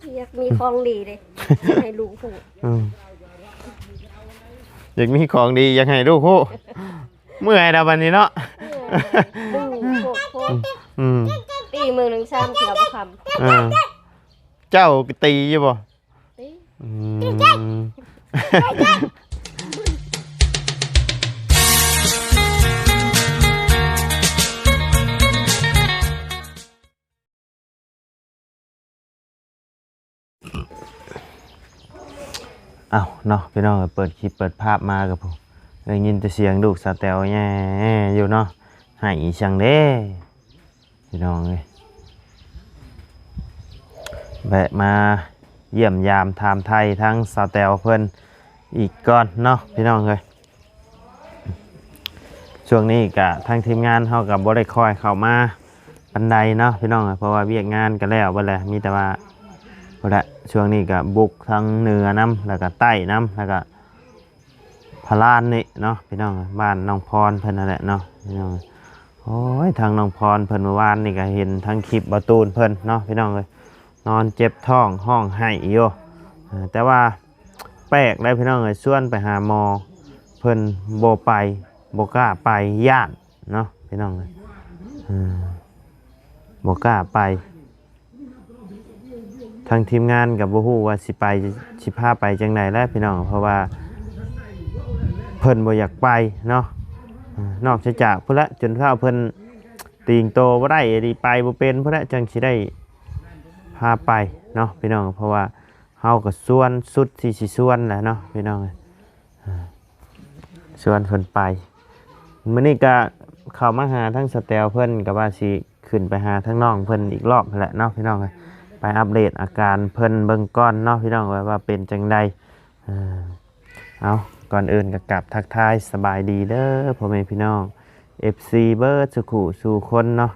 อยากมีของดีเลยให้ลูกหูอยากมีของดีอยากให้ลูกฮู้เมื่อยดาวันนี้เนาะดื้อโคตรโคตรตีมือหนึ่งซ้ำเขียวประคำเจ้าตีอยู่บ่อ้าวเนาะพี่น้องเปิดคลิปเปิดภาพมากับผมได้ยินแต่เสียงลูกสาวแตวแย่อยู่เนาะหายช่างเด้พี่น้องเลยแวะมาเยี่ยมยามไทม์ไทยทั้งสาวแตวเพิ่นอีกก่อนเนาะพี่น้องเลยช่วงนี้กะทางทีมงานเขากับบ่ได้คอยเข้ามาปันใดเนาะพี่น้องเพราะว่าเวียกงานกันแล้วบ่แหละมีแต่ว่าบ่ได้ช่วงนี้กะบุกทางเหนือน้ำแล้วก็ใต้น้ำแล้วก็พลานนี่เนาะพี่น้องบ้านน้องพรเพิ่นนั่นแหละเนาะพี่น้องโอ้ยทางน้องพรเพิ่นเมื่อวานนี่ก็เห็นทั้งคลิปบาตูนเพิ่นเนาะพี่น้องเลยนอนเจ็บท้องห้องไห้อยู่แต่ว่าแปลกเลยพี่น้องเลยชวนไปหาหมอเพิ่นโบไปโบกล้าไปย่านเนาะพี่น้องเลยโบกล้าไปทางทีมงานกับบ่ฮู้ว่าสิไปสิพาไปจังไดแล้วพี่น้องเพราะว่าเพิ่นบ่อยากไปเนาะนอกจากพุ่นละจนเฒ่าเพิ่นตีงโตบ่ได้ดีไปบ่เป็นพุ่นละจังสิได้พาไปเนาะพี่น้องเพราะว่าเฮาก็ส่วนสุดที่สิส่วนแหละเนาะพี่น้องส่วนเพิ่นไปมื้อนี้ก็เข้ามาหาทั้งสแตลเพิ่นก็ว่าสิขึ้นไปหาทั้งน้องเพิ่นอีกรอบแหละเนาะพี่น้องไปอัปเดตอาการเพิ่นเบิ่งก้อนเนาะพี่น้องว่าเป็นจังใดเอาก่อนอื่นก็กลับทักทายสบายดีเด้อพ่อแม่พี่น้อง FC เบิร์ดสุขุสู่คนเนาะ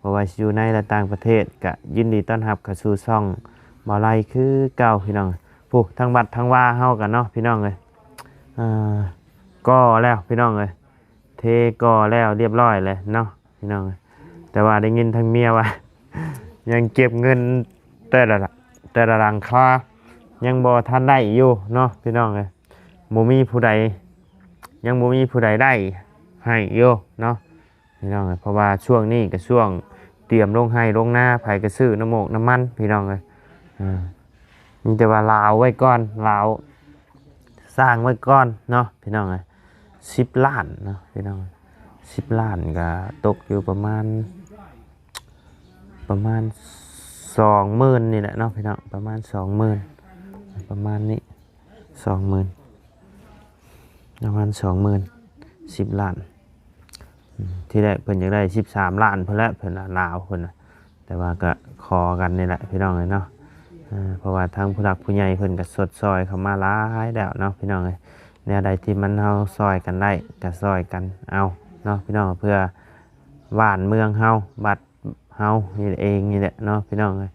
บ่ว่าอยู่ในและต่างประเทศก็ยินดีต้อนรับเข้าสู่ช่องบ่ไลคือเก่าพี่น้องผู้ทั้งบัดทั้งว่าเฮากันเนาะพี่น้องเอ้ยก็แล้วพี่น้องเอ้ยเทก็แล้วเรียบร้อยเลยเนาะพี่น้องแต่ว่าได้ยินทางเมียว่ายังเก็บเงินแต่ละหลังคายังบ่ทันได้อยู่เนาะพี่น้องเอ้ยบ่มีผู้ใดยังบ่มีผู้ใดได้ให้อยู่เนาะพี่น้องเพราะว่าช่วงนี้ก็ช่วงเตรียมลงให้ลงหน้าไผก็ซื้อน้ำโมกน้ำมันพี่น้องเลยมีแต่ว่าลาวไว้ก่อนลาวสร้างไว้ก่อนเนาะพี่น้องเลย10 ล้านเนาะพี่น้อง10 ล้านก็ตกอยู่ประมาณ20,000นี่แหละเนาะพี่น้องประมาณ20,000ประมาณนี้20,000ประมาณ10 ล้านที่แรกเพิ่นอยากได้13 ล้านเพิ่นละเพิ่นลาวเพิ่นแต่ว่าก็ขอกันนี่แหละพี่น้องเลยเนาะเพราะว่าทางผู้หลักผู้ใหญ่เพิ่นก็สดซอยเข้ามาหลายแล้วเนาะพี่น้องเลยแนวใดที่มันเฮาซอยกันได้ก็ซอยกันเอาเนาะพี่น้องเพื่อบ้านเมืองเฮาบัดเฮานี่เองนี่แหละเนาะพี่น้องเลย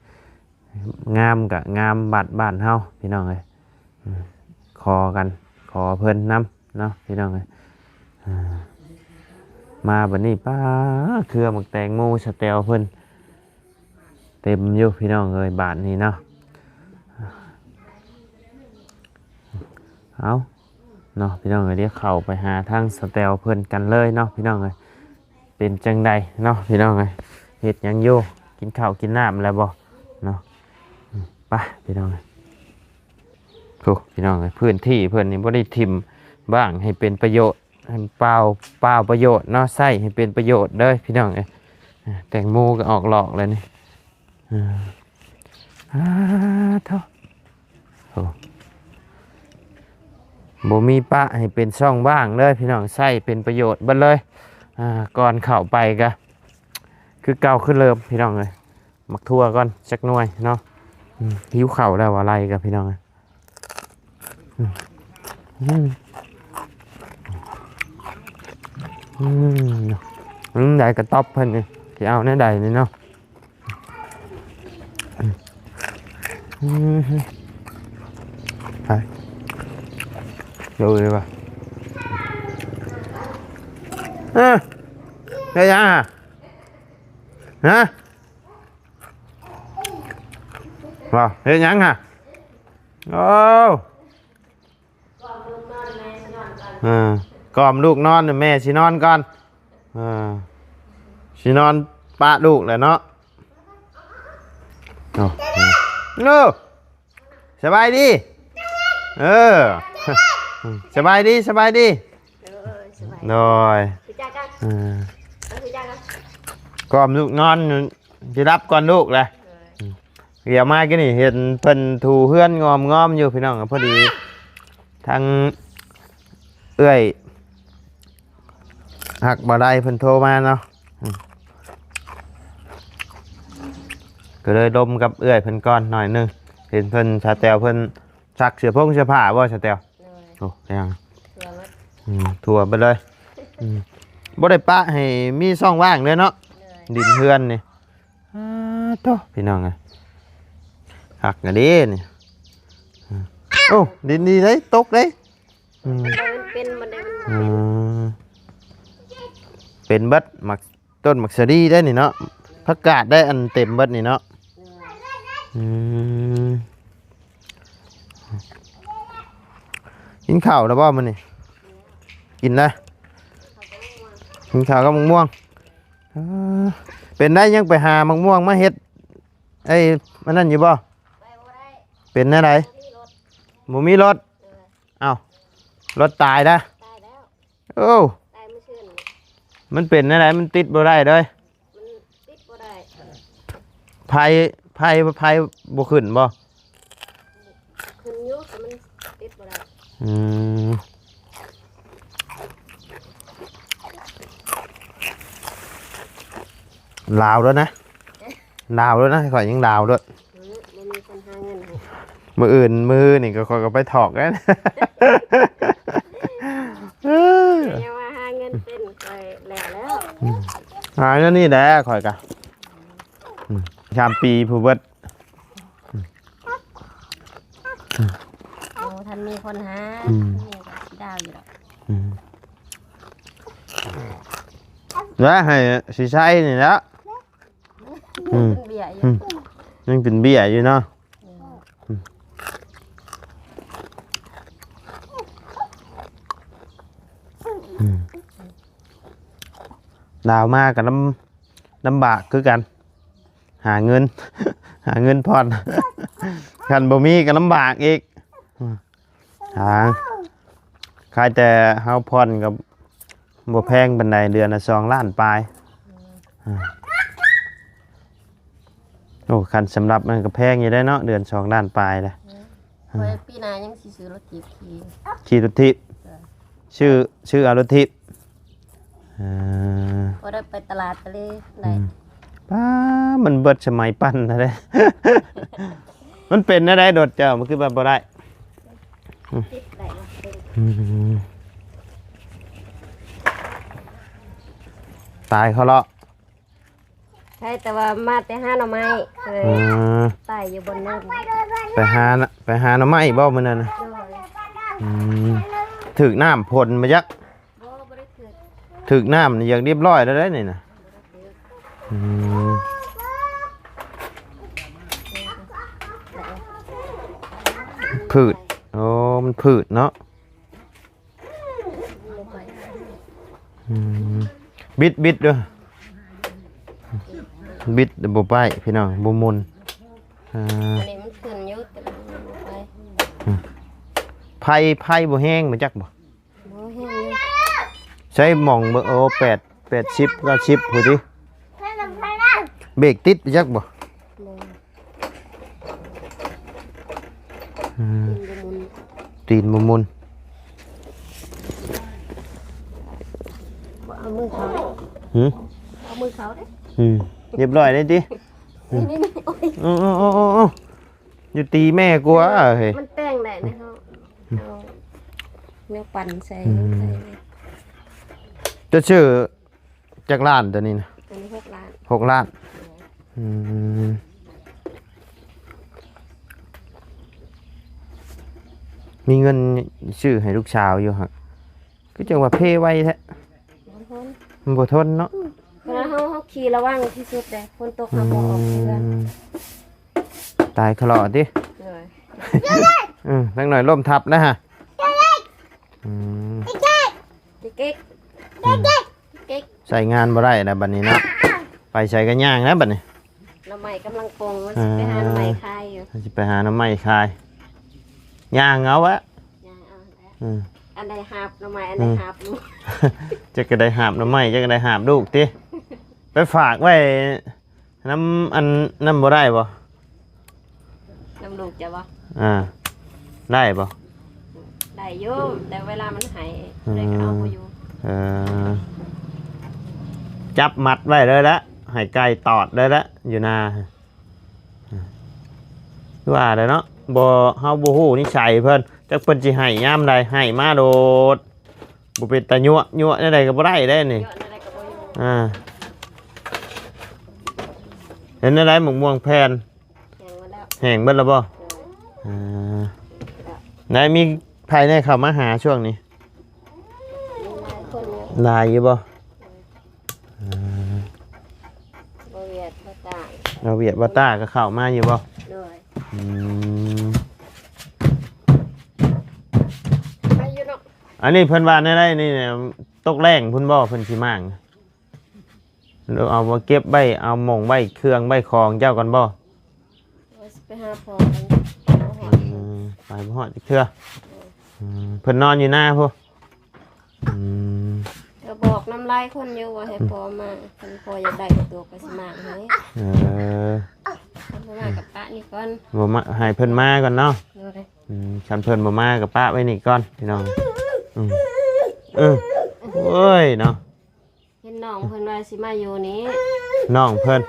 งามก็งามบัดบ้านเฮาพี่น้องเลยขอกันขอเพิ่นนำเนาะพี่น้องเลยมาบัดนี้ป้าเครือหมักแตงโมสเตลเพิ่นเต็มอยู่พี่น้องเลยบาทนี้เนาะเอาเนาะพี่น้องเลยเดี๋ยวเข้าไปหาทางสเตลเพิ่นกันเลยเนาะพี่น้องเลยเป็นจังใดเนาะพี่น้องเลยเฮ็ดยังอยู่กินข้าวกินน้ำแล้วบ่เนาะไปพี่น้องเลยโอ้พี่น้องเลยพื้นที่เพิ่นนี่บ่ได้ทิ่มบ้างให้เป็นประโยชน์ให้เปล่าประโยชน์เนาะใส่ให้เป็นประโยชน์เด้อพี่น้องแตงโมก็ออกหลอกเลยนี่เท่าบ่มีปะให้เป็นช่องบ้างเด้อพี่น้องใส่เป็นประโยชน์บัดเลยก่อนเข้าไปก็คือเก่าขึ้นเริ่มพี่น้องเลยมักทั่วก่อนจักหน่วยเนาะหิวเข่าแล้วอะไรกับพี่น้องได้กระต๊อบเพิ่นนี่ที่เอาในใดนี่เนาะไปดูเลยป่ะได้ยังฮะ บ่เฮ็ดหยังฮะโอ้กล่อมลูกนอนแม่สินอนก่อนสินอนปะลูกแหละเนาะโอ้ลูกสบายดีสบายดีสบายดีโดยก่อมลูกนอนจะรับก่อนลูกเลยเดี๋ยวมากันนี่เห็นเพิ่นถูเพื่อนงอมอยู่พี่น้องพอดีทางเอื้อยหักบ่ได้เพิ่นโทรมาเนาะก็เลยดมกับเอื้อยเพิ่นก่อนหน่อยนึงเห็นเพิ่นชาแตวเพิ่นซักเสื้อผ้าบ่ชาแตวโอ้ยังถั่วไปเลยบ่ได้ปะให้มีช่องว่างเลยเนาะดินเฮือนนี่โตพี่น้องไงหักอะดินี่โอ้ดินดีเลยตกเลยเป็นเบิดหมักต้นหมักสะดีได้นี่เนาะผักกาดได้อันเต็มเบิดนี่เนาะกินข้าวแล้วบ่มันนี่กินนะกินข้าวกับมะม่วงเป็นได้ยังไปหามะม่วงมาเฮ็ดไอ้มันนั่นอยู่บ่เป็นได้ไหนบ่มีรถเอ้ารถตายนะโอ้มันเป็นได้ไหนมันติดบ่ได้เลยไผ่บ่ขึ้นบ่ขึ้นอยู่แต่มันติดบ่ได้ลาวแล้วนะลาวแล้วนะข่อยยังลาวด้วยมืออื่นมือนี่ก็ข่อยก็ไปถอกแล้วยังว่าหาเงินเป็นข่อยแล้วหาเงินนี่แหละข่อยกะชามปีผู้เบิดท่านมีคนหาดาวอยู่หรอกแล้วให้สิใช้นี่แล้วยังเป็นเบี้ยอยู่เนาะดาวมากกับลำบากคือกันหาเงินผ่อนกันบ่มีก็ลำบากอีกใครแต่เฮาผ่อนกับบ่แพงบันไดเดือนละ2 ล้านปลายโอ้คันสำหรับมันก็แพงอยู่ได้เนาะเดือน2 ล้านปลายเลยปีหน้ายังสิซื้อรถทิพย์ขี่รถทิพย์ชื่อเอารถทิพย์พอได้ไปตลาดไปเลยได้ป้ามันเบิดสมัยปั้นนะเด้ มันเป็นอะไรโดดเจ้ามันคือแบบบ่ได้ตายเขาเลาะใช่แต่ว่ามาแต่หาหน่อไม้เลยตายอยู่บนนั้นไปหาหน่อไม้บ่มื้อนั้นนะถึกน้ำพ่นมายักถึกน้ำนี่อย่างเรียบร้อยแล้วได้นี่นะผืดโอ้มันผืดเนาะบิดด้วยบิดบ่ไปพี่น้องบ่มุนอันนี้มันขึ้นอยู่แต่มันบ่ไปไผ่บ่แห้งมาจักบ่แห้งอยู่ใช้หม่องโอ้80 90พูดดิเบรกติดจักบ่ตีนบ่มุนเอามือเขาเอามือเขาเด้เรียบร้อยเลยดินี่โอ้ยอยู่ตีแม่กลัวเฮ้ยมันแป้งได้นะเขาเอาเนื้อปั่นใส่จะชื่อจากล้านตัวนี้นะตัวนี้6 ล้านมีเงินชื่อให้ลูกสาวอยู่ฮะก็จังว่าเพไว้แท้มันบ่ทนเนาะเวลาเขาขี่ระวังที่สุดเลยฝนตกเขาบ่ออกเพื่อน ตายขลอดิ เลย ตั้งหน่อยล่มทับนะฮะเก๊กเก๊กเก๊ก ใส่งานบ่ได้นะบัดนี้เนาะไปใส่กันย่างนะบัดนี้ น้ำใหม่กำลังปรุงว่าสิไปหาน้ำใหม่คายอยู่ สิไปหาน้ำไม้คายย่างเอาวะ ยังเอาแล้ว อืม อันใดหาบน้ำใหม่อันใดหาบลูก จะก็ได้หาบน้ำไม้จะก็ได้หาบลูกติไปฝากไว้น้ำอันน้ำบ่ได้บ่ น้ำลูกจะบ่ ได้บ่ ได้อยู่แต่เวลามันหายเลยก็เอาบ่อยู่ จับมัดไว้เลยละให้ไก่ตอดเลยละอยู่นาว่าเด้อเนาะบ่เฮาบ่ฮู้นิสัยเพิ่นจักเพิ่นสิให้ยามใดให้มาโดดบ่เป็นตายั่วแนวใดก็บ่ได้เด้นี่ เยอะอะไรก็บ่อยู่ เห็นอะไรหมกม่วงแผ่น ยังมาแล้ว แห้งเบิดแล้วบ่นายมีภายในเข้ามาหาช่วงนี้ มีหลายคนอยู่ ลายอยู่บ่ บ่เวียดบ่ต่าง เราเวียดว่าต้าก็เข้ามาอยู่บ่ เลย อืม ไปอยู่เนาะ อันนี้เพิ่นว่าได้นี่เนี่ยตกแรงพุ่นบ่เพิ่นสิมางเราเอามาเก็บใบเอาหม่องใบเครื่องใบของเจ้ากันบ่ ว่าสิไปหาพ่อกันเอาหอด ไปบ่ฮอดอีกเทื่อเพิ่นนอนอยู่หน้าพุ่น ก็บอกน้ำลายคนอยู่ว่าให้พ่อมาเพิ่นพ่ออยากได้กับตัวก็สิมาให้ เออ เพิ่นบ่มากับป้านี่ก่อน บ่มาให้เพิ่นมาก่อนเนาะ เลย คันเพิ่นบ่มากับป้าไว้นี่ก่อนพี่น้องโอ้ยเนาะ เห็นน้องเพิ่นว่าสิมาอยู่นี้ น้องเพิ่น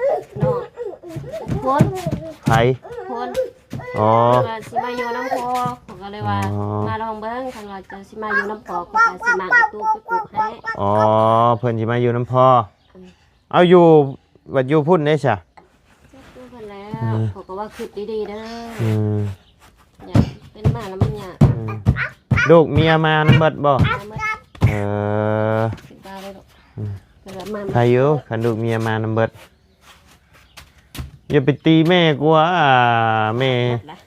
น้องพ้น ไผ พ้น อ๋อ เพิ่นว่าสิมาอยู่น้ำพ่อผมก็เลยว่า อ๋อ มาลองเบิ่งคันว่าจะสิมาอยู่น้ำพ่อก็จะสิมาเอาตู้ไปปลูกให้ อ๋อเพิ่นสิมาอยู่น้ำพ่อเอาอยู่วัดอยู่พุ่นได้ซะ จักตู้เพิ่นแล้วเขาก็ว่าคิดดีๆเด้อ อืม อยากเป็นบ้านแล้วมันอยาก ลูกเมียมานำเบิดบ่ มาเมื่อ เออ สิบาเลยลูกเพิ่นว่ามา ใครอยู่คันลูกเมียมานำเบิดอย่าไปตีแม่กลัวแม่ หมดละ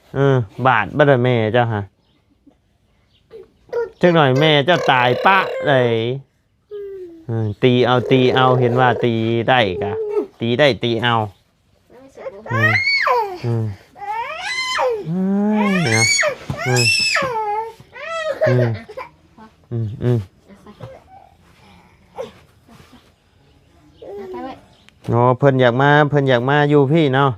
บาดบ่ได้แม่เจ้าฮะจักหน่อยแม่เจ้าตายปะเลยตีเอาเห็นว่าตีได้กะตีได้ตีเอา ไม่เสร็จบ่ เนี่ยไปไว้ โอ้เพิ่นอยากมาอยู่พี่เนาะ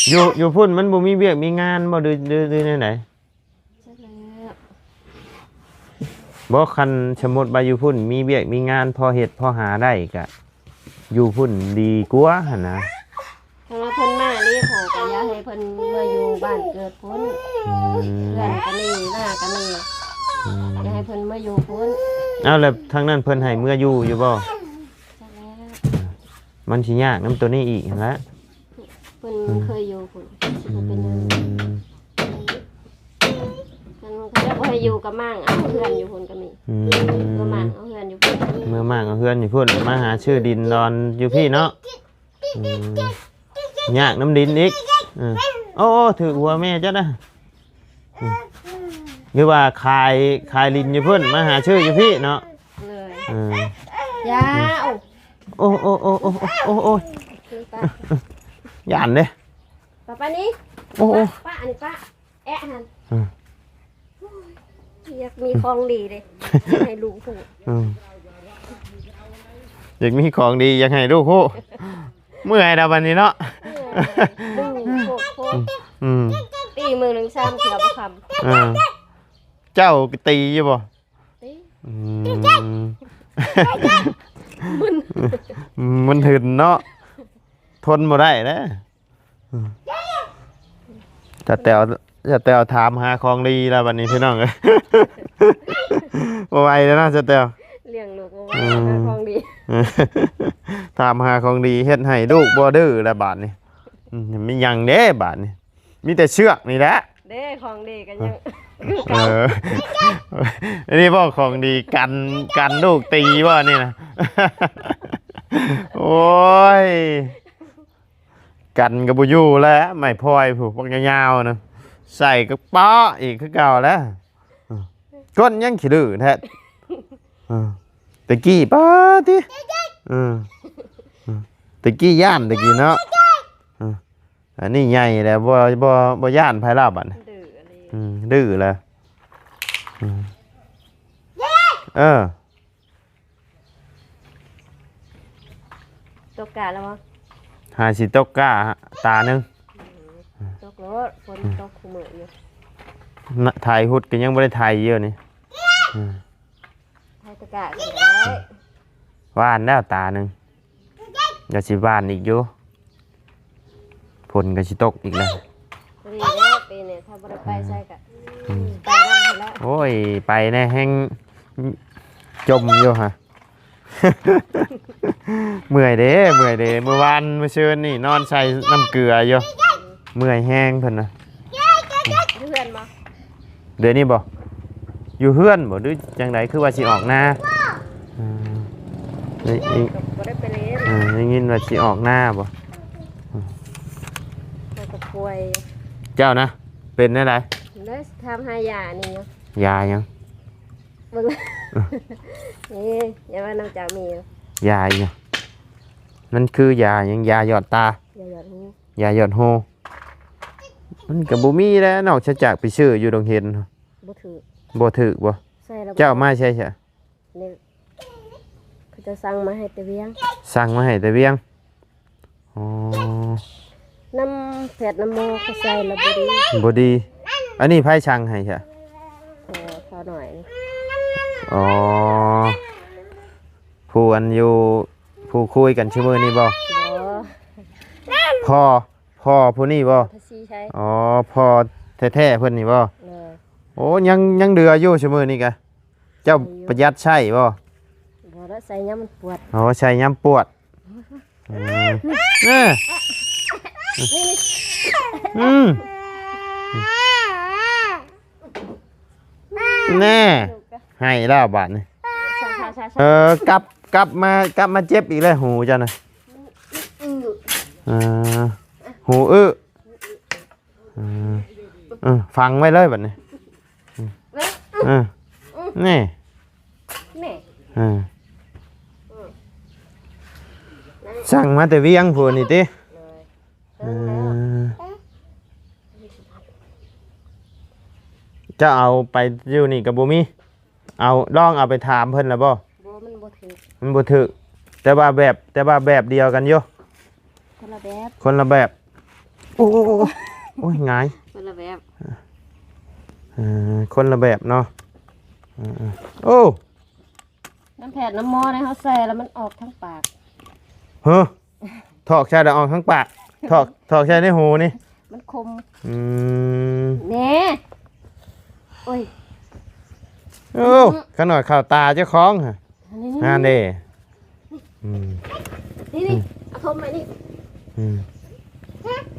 เลย อยู่พุ่นมันบ่มีเวียกมีงานบ่ดื้อไหน เสร็จแล้ว บ่คันสมมุติว่าอยู่พุ่นมีเวียกมีงานพอเฮ็ดพอหาได้ก็อยู่พุ่นดีกว่าหั่นนะ เพราะว่าเพิ่นมานี่ขอก็อยากให้เพิ่นมาอยู่บ้านเกิดพุ่นเพื่อนก็นี่หน้าก็นี่อยากให้เพิ่นมาอยู่พุ่น เอาแล้วทางนั้นเพิ่นให้เมื่ออยู่บ่ เสร็จแล้ว มันสิยากนํตัวนี้อีกหั่นละ เพิ่นเคยอยู่พุ่นสิบ่เป็นหยังมันเขาจะบ่ให้อยู่กับมั่งเอาเพื่อนอยู่พุ่นก็มีก็มั่งเอาเพื่อนอยู่พุ่น เมื่อมากเอาเฮือนอยู่พุ่นมาหาชื่อดินดอนอยู่พี่เนาะยากน้ำดินอีกโอ้ถือหัวแม่จ้ะนะหรือว่าคายลินอยู่พุ่นมาหาชื่ออยู่พี่เนาะ เลย เออย าว โอ้คือป้า ย่านเด้ ป้านี่ โอ้ ป้าอันนี้ป้าแอะหันอยากมีของดีเลยให้ลูกพูด อยากมีของดีอยากให้ลูกคู่เมื่อยดาวันนี้เนาะ ดูโคตรตีมือหนึ่งซ้ำเขียวประค เจ้าตีอยู่บ่ ำตี มันหึนเนาะทนบ่ได้นะจะแตวถามหาของดีแล้ววันนี้พี่น้องเอ้ยบ่ไหวแล้วนะจะแตว เลี้ยงลูกเอาไว้ของดี ถามหาของดีเฮ็ดให้ลูกบ่ดื้อแล้วบาดนี้มีหยังเด้บาดนี้มีแต่เชือกนี่แหละ เด้ของดีกันยัง อันนี้บอกของดีกันลูกตีบ่นี่นะโอ้ย กันกับบุยูแล้วไม่พลอยผูกปักยาวๆนะใส่กระป๋ออีกคือเก่าแล้วก้นยังขี้ดื้อแท้ตะกี้ป้าทีตะกี้ย่านตะกี้เนาะอันนี้ใหญ่แล้วบ่ย่านภายลาบอ่ะดื้อแล้วตกกาแล้วมั้ง หาสิตกก้าตาหนึ่ง ตกรถฝนตกคู่มืออยู่ ถ่ายหุดก็ยังไม่ได้ถ่ายเยอะนี่ ให้ตกกาก็ได้ ว่านแล้วตาหนึ่งเดี๋ยวสิว่านอีกอยู่ฝนก็สิตกอีกแล้ว ปีนี้ปีนี้ถ้าบ่ได้ไปใส่กะไปได้แล้ว โอ้ยไปแน่แห้งจมอยู่ฮะ เมื่อยเด้เมื่อวานเมื่อเช้านี่นอนใส่น้ำเกลืออยู่เมื่อยแห้งเพิ่นนะ เพื่อนมา เดี๋ยวนี้บ่อยู่เฮือนบ่หรือจังไดคือว่าสิออกหน้านี่ บ่ได้ไปเล่น ได้ยินว่าสิออกหน้าบ่ เราก็ป่วย เจ้านะเป็นได้ไร เลยทำให้ยานี่เนาะ ยายัง เบิ่งนี่อย่าว่าน้องจ๋ามี ยายังนั่นคือยายังยาหยอดตา อย่าหยอดหู ยาหยอดหูมันก็บ่มีแล้วนอกจากไปซื้ออยู่โรงเรียน บ่ถือ บ่ถูกบ่ ใส่แล้ว เจ้ามาใช่ นี่เขาจะสั่งมาให้แต่เวียง สั่งมาให้แต่เวียงอ๋อ น้ำแผดน้ำโมเขาใส่แล้วบ่ดี บ่ดีอันนี้ไผสั่งให้ใช่ พอหน่อยนี่ อ๋อผู้อันอยู่ผู้คุยกันชื่อมื้อนี้บ่ บ่ พ่อผู้นี้บ่ ภาษีใช้ อ๋อพ่อแท้ๆเพิ่นนี่บ่ เลย โอ้ยังเดืออยู่ชั่วมือนี่กะเจ้าประหยัดใช่บ่ บ่ได้ใส่ยามมันปวด โอ้ใช่ย้ำปวดนี่แน่ให้แล้วบาดนี่ ใช่ๆ กลับมาเจ็บอีกแล้วหูจ้ะนะหูฟังไว้เลยบัดนี้นี่ นี่ สั่งมาแต่เวียงพูนี่ติจะเอาไปอยู่นี่กับบ่มีเอาลองเอาไปถามเพิ่นแล้วบ่ บ่มันบ่ถือ มันบ่ถึกแต่ว่าแบบเดียวกันอยู่ คนละแบบ คนละแบบโอ้ยหงาย คนละแบบ คนละแบบเนาะโอ้ น้ำแผดน้ำโมเนี่ยเขาใส่แล้วมันออกทั้งปาก เฮ้อถอกชาดะออกทั้งปากถอกชาในหูนี่ มันคม เ แน่โอ้ย โอ้ขนาดข่าวตาเจ้าของฮะงานเด้ นี่เอาคมมานี่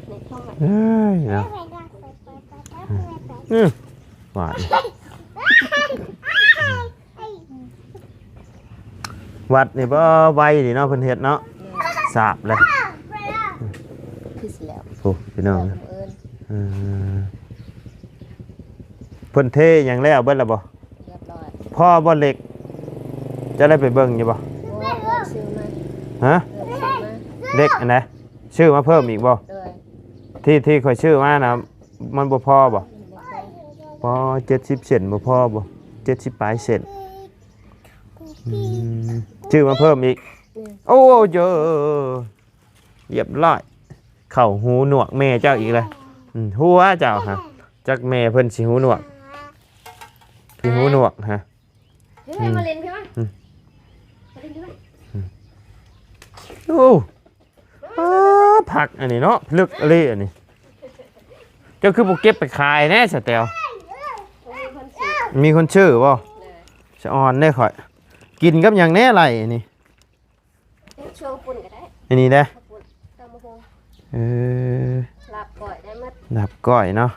นี่คมมา เฮ้ยเนาะหวานวัดนี่บ่ไวดิเนาะเพิ่นเฮ็ดเนาะสาบเลย คือสิแล้ว โอ้พี่น้อง เอิ้น เพิ่นเทหยังแล้วเบิดแล้วบ่ เรียบร้อย พ่อบ่เหล็กจะได้ไปเบิ่งอยู่บ่ โอ้ยเอิ้นซื้อมา ฮะ เอิ้นซื้อมา เด็กอันไหนชื่อมาเพิ่มอีกบ่ เลย ที่ข่อยชื่อมานะมันบ่พอบ่ บ่ใส่ พอ70เซนบ่พอบ่70ปลายเซนชื่อมาเพิ่มอีกโอ้เยอะเรียบร้อยเข้าหูหนวกแม่เจ้าอีกเลยหัวเจ้าฮะจักแม่เพิ่นสิหูหนวกสิหูหนวกฮะ พี่มาเล่นพี่มาเล่นพี่มา โอ้ผักอันนี้เนาะลึกอะไรอันนี้เจ้าคือบ่เก็บไปขายแน่สแตลมีคนชื่อบ่สะออนได้ข่อยกินกับหยังแน่ไรอันนี้ ช่วงปุ่นก็ได้ อันนี้เด้อ ปุ่นตำมะฮง ล ลาบก่อยได้มัด ดับก้อยเนาะ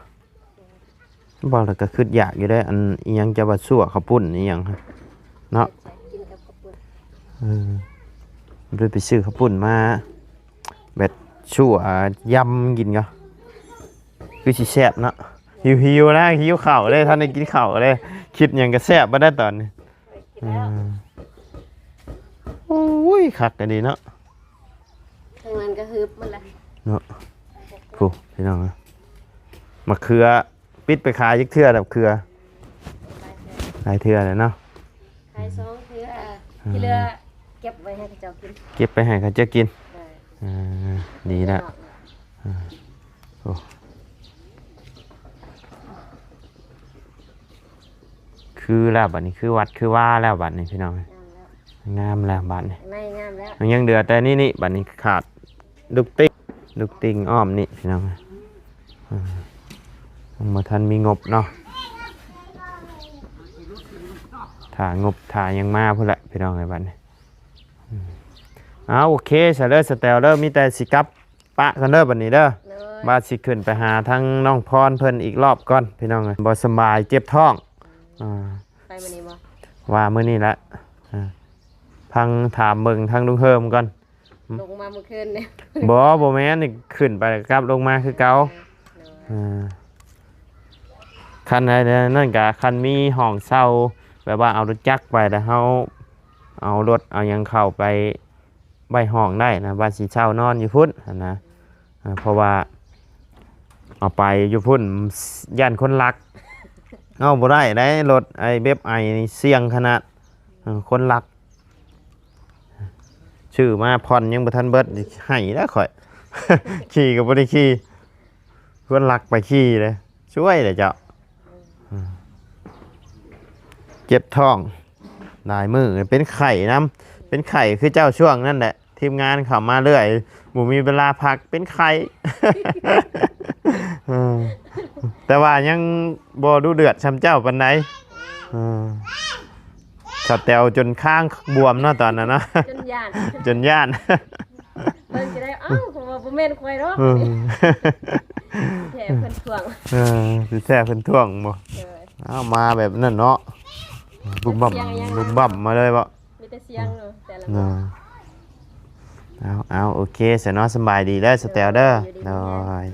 บอกแล้วก็คืออยากอยู่ได้อันอีหยังจะว่าสั่วข้าวปุ้นอีหยังครับเนาะ ใส่กินกับข้าวปุ้น เลยไปซื้อข้าวปุ้นมาแบบ ชั่วยำกินก็คือสิแซ่บเนาะหิวนะหิวข้าวเลยท่านได้กินข้าวเลยคิดหยังก็แซ่บบ่ได้ตอนนี้โอ้ยคักก็ดีเนาะ ทางนั้นก็ฮึบมันละ เนาะผู้พี่น้องนะมะเขือปิดไปขายยักเทื่อแบบเขือหลายเทื่อเลยเนาะ ขาย2เทื่อที่เหลือเก็บไว้ให้เขาเจ้ากิน เก็บไปให้เขาเจ้ากินดีแล้วโอ้คือแล้วบัดนี้คือวัดคือว่าแล้วบัดนี้พี่น้องงามแล้วบัดนี้ ไม่งามแล้ว ยังเดือแต่นี่บัดนี้ขาดลูกติงอ้อมนี่พี่น้องมาทันมีงบเนาะถ่างบถ่ายังมาพุ่นละพี่น้องไอ้บัดนี้โอเคเสร็จแล้วสเตลเด้อมีแต่สิกลับปะกันเด้อบัดนี้เด้อ เลย บาสิขึ้นไปหาทั้งน้องพรเพิ่นอีกรอบก่อนพี่น้องบ่สบายเจ็บท้องไปมื้อนี้บ่ ว่ามื้อนี้ละพังถามเบิ่งทางลุงเฮิมก่อน ลงมาเมื่อคืนเนี่ย บ่แม่นนี่ขึ้นไปกลับลงมาคือเก่าคันใดนั่นก็คันมีห้องเช่าแบบว่าเอารถจักรไปแล้วเฮาเอารถเอาหยังเข้าไปไว้ห้องได้นะว่าสิเช่านอนอยู่พุ่นนะเพราะว่าเอาไปอยู่พุ่นย่านคนรักเอาบ่ได้ได้รถไอ้เบบไอนี่เสี่ยงขนาดคนรักชื่อมาผ่อนยังบ่ทันเบิดให้แล้วข่อย ขี่ก็บ่ได้ขี่คนรักไปขี่เลยช่วยเลยเจ้าเจ็บท้องหลายมือเป็นไข่น้ำเป็นไข่คือเจ้าช่วงนั่นแหละทีมงานเข้ามาเรื่อยบ่มีเวลาพักเป็นไข่ แต่ว่ายังบ่ดูเดือดช้ำเจ้าปานใดสแตวจนข้างบวมเนาะตอนนั้นเนาะ จนย่าน จนย่าน เพิ่นสิได้ผมว่าบ่แม่นข่อยดอกแท้เพิ่นทวง สิแท้เพิ่นท่วงบ่ เออ เอามาแบบนั้นเนาะบุ้มบั่มบุ้มบั่มมาเลยบ่ มีแต่เสียงเนาะแต่ละ เอาโอเคเสยเนาะสบายดีเด้อสแตลเด้อโดย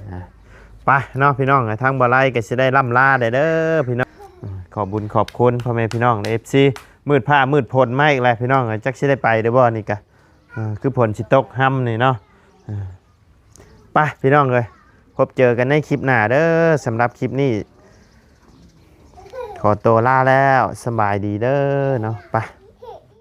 ไปเนาะพี่น้องทางบ่ไล่ก็สิได้ล่ำลาได้เด้อพี่น้องขอบบุญขอบคุณพ่อแม่พี่น้องใน FC มืดผ้ามืดพลมาอีกแล้วพี่น้องจักสิได้ไปได้บ่นี่กะคือผลสิตกห่ำนี่เนาะไปพี่น้องเลยพบเจอกันในคลิปหน้าเด้อสำหรับคลิปนี้ขอตัวลาแล้วสบายดีเด้อเนาะไป